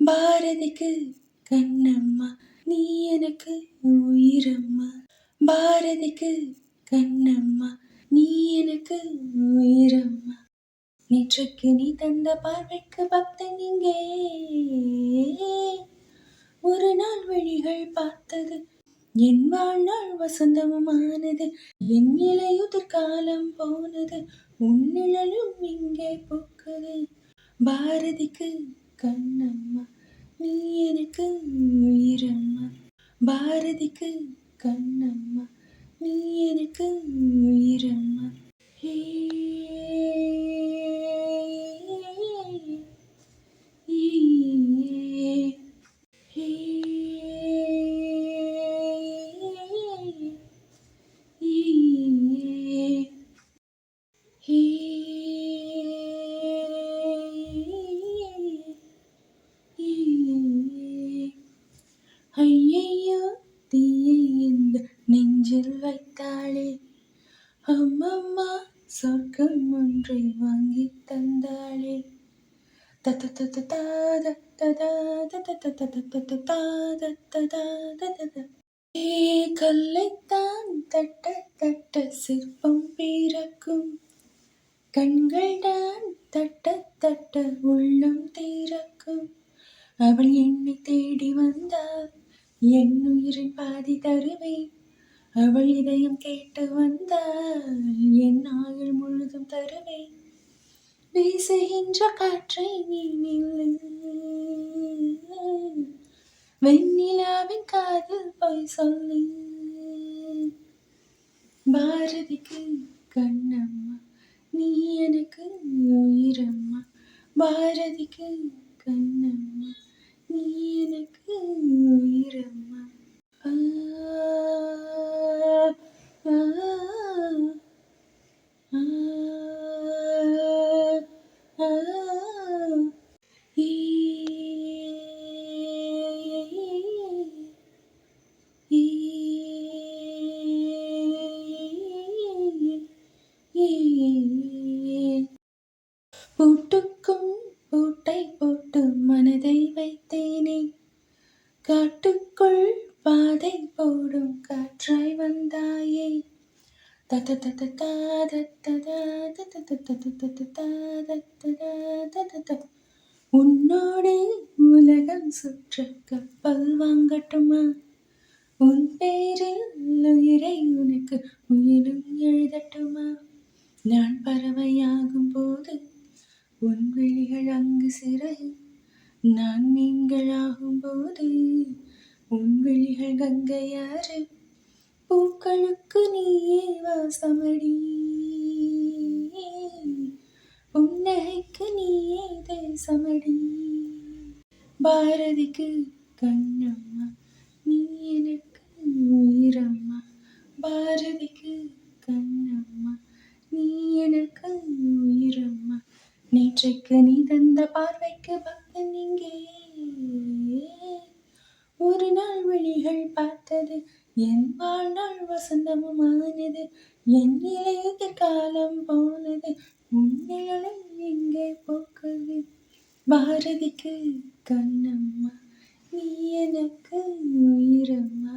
பாரதிக்கு கண்ணம்மா நீ எனக்கு உயிரம்மா. பாரதிக்கு கண்ணம்மா நீ எனக்கு உயிரம்மா. நேற்றைக்கு நீ தந்த பார்வைக்கு பக்தன் இங்கே. ஒரு நாள் விழிகள் பார்த்தது என் வாழ்நாள் வசந்தமானது. என் இலையுதிர் காலம் போனது உன் நிழலும் இங்கே பூக்குது. பாரதிக்கு கண்ணம்மா நீ எனக்கு உயிரம்மா. பாரதிக்கு கண்ணம்மா நீ எனக்கு உயிரம்மா. ஹே ஐயையோ தீயை இந்த நெஞ்சில் வைத்தாளே, அம்மம்மா சொர்க்கம் ஒன்றை வாங்கி தந்தாளே. கல்லைத்தான் தட்ட தட்ட சிற்பம் பிறக்கும், கண்கள் தான் தட்ட தட்ட உள்ளம் திறக்கும். அவள் என்னை தேடி வந்தாள், என் உயிரின் பாதி தருவேன். அவள் இதயம் கேட்டு வந்தாள், என் ஆயுள் முழுதும் தருவேன். வீசுகின்ற காற்றை நீ நில்லு, வெண்ணிலாவின் காதில் போய் சொல்லு. பாரதிக்கு கண்ணம்மா நீ எனக்கு உயிரம்மா. பாரதிக்கு கண்ணம்மா நீ எனக்கு உயிரம்மா. ஆ ஆ ஆ ஆ ஈ ஈ பூட்டுக்கும் பூட்டை போட்டு மனதை வைத்தேனே, காட்டுக்குள் பாதை போடும் காற்றாய் வந்தாயே. உன்னோடு உலகம் சுற்ற கப்பல் வாங்கட்டுமா, உன் பேரில் உயிரை உனக்கு உயிரும் எழுதட்டுமா. நான் பறவையாகும் போது உன் விழிகள் அங்கு சிறகு, நான் மீன்களாகும் போது உன் விழிகள் கங்கையாறு. பூக்களுக்கு நீயே வாசமடி, புன்னகைக்கு நீயே தேசமடி. பாரதிக்கு கண்ணம்மா நீ எனக்கு உயிரம்மா. பாரதிக்கு கண்ணம்மா நீ எனக்கு உயிரம்மா. நேற்றைக்கு நீ தந்த பார்வைக்கு பக்தன் இங்கே. ஒரு நாள் விழிகள் பார்த்தது என் வாழ்நாள் வசந்தமானது. என் இலையுதிர் காலம் போனது உன் நிழலும் இங்கே போக்குது. பாரதிக்கு கண்ணம்மா நீ எனக்கு உயிரம்மா.